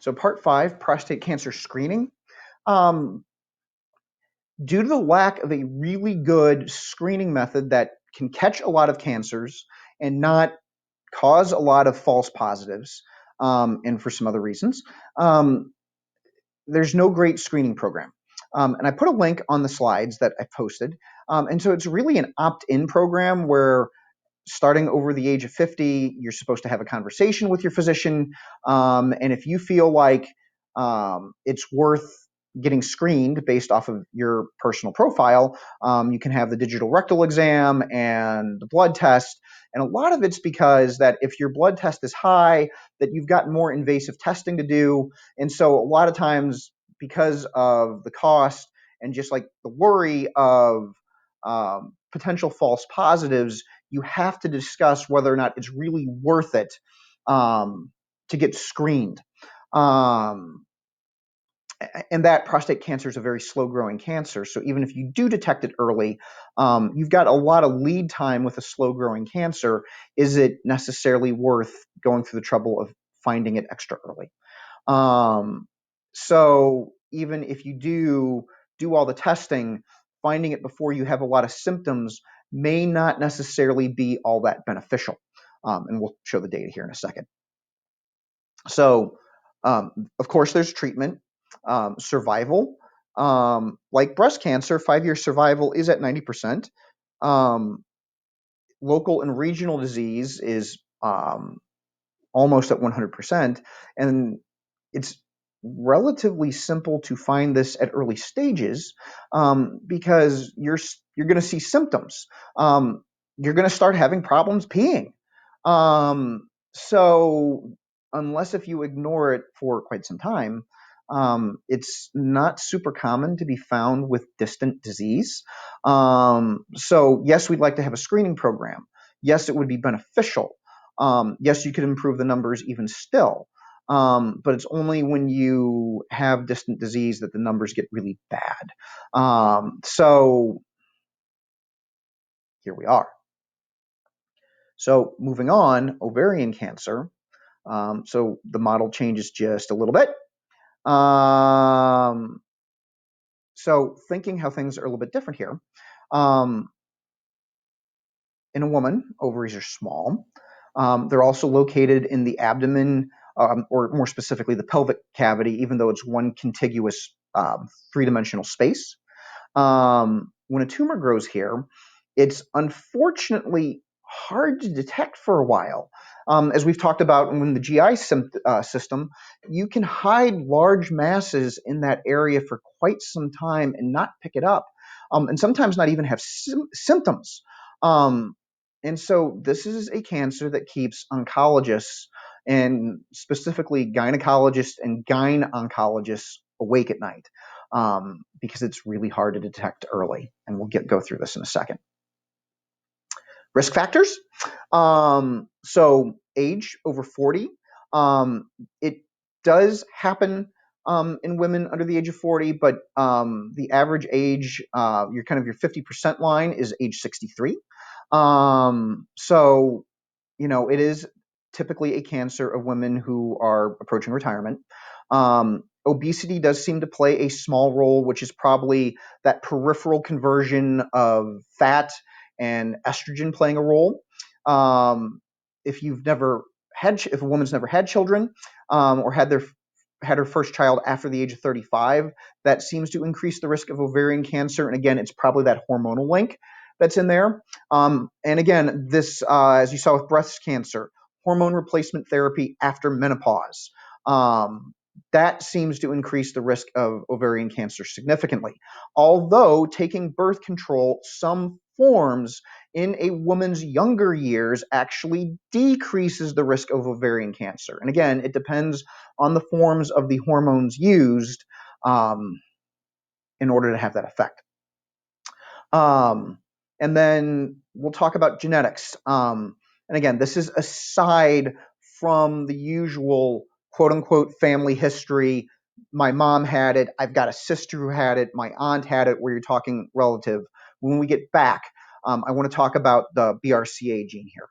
So part 5, prostate cancer screening. Due to the lack of a really good screening method that can catch a lot of cancers and not cause a lot of false positives, and for some other reasons, there's no great screening program. And I put a link on the slides that I posted. And so it's really an opt-in program where starting over the age of 50, you're supposed to have a conversation with your physician. And if you feel like it's worth getting screened based off of your personal profile, you can have the digital rectal exam and the blood test. And a lot of it's because that if your blood test is high, that you've got more invasive testing to do. And so a lot of times, because of the cost and just like the worry of potential false positives, you have to discuss whether or not it's really worth it to get screened. And that prostate cancer is a very slow growing cancer. So even if you do detect it early, you've got a lot of lead time with a slow growing cancer. Is it necessarily worth going through the trouble of finding it extra early? So even if you do all the testing, finding it before you have a lot of symptoms may not necessarily be all that beneficial. And we'll show the data here in a second. So, of course, there's treatment. Survival, like breast cancer, 5-year survival is at 90%. Local and regional disease is almost at 100%. And it's relatively simple to find this at early stages because you're going to see symptoms. You're going to start having problems peeing. So unless if you ignore it for quite some time, it's not super common to be found with distant disease. So yes, we'd like to have a screening program. Yes, it would be beneficial. Yes, you could improve the numbers even still. But it's only when you have distant disease that the numbers get really bad. So here we are. So moving on, ovarian cancer. So the model changes just a little bit. So thinking how things are a little bit different here. In a woman, ovaries are small. They're also located in the abdomen, or more specifically, the pelvic cavity, even though it's one contiguous three-dimensional space. When a tumor grows here, it's unfortunately hard to detect for a while. As we've talked about in the GI system, you can hide large masses in that area for quite some time and not pick it up, and sometimes not even have symptoms. And so this is a cancer that keeps oncologists, and specifically gynecologists and gyn-oncologists, awake at night because it's really hard to detect early. And we'll go through this in a second. Risk factors. So age over 40. It does happen in women under the age of 40, but the average age, your 50% line is age 63. So, it is typically a cancer of women who are approaching retirement. Obesity does seem to play a small role, which is probably that peripheral conversion of fat and estrogen playing a role. If a woman's never had children, or had her first child after the age of 35, that seems to increase the risk of ovarian cancer. And again, it's probably that hormonal link that's in there. And again, this, as you saw with breast cancer, hormone replacement therapy after menopause. That seems to increase the risk of ovarian cancer significantly. Although taking birth control, some forms in a woman's younger years actually decreases the risk of ovarian cancer. And again, it depends on the forms of the hormones used in order to have that effect. And then we'll talk about genetics. And again, this is aside from the usual quote unquote family history. My mom had it. I've got a sister who had it. My aunt had it, where you're talking relative. When we get back, I want to talk about the BRCA gene here.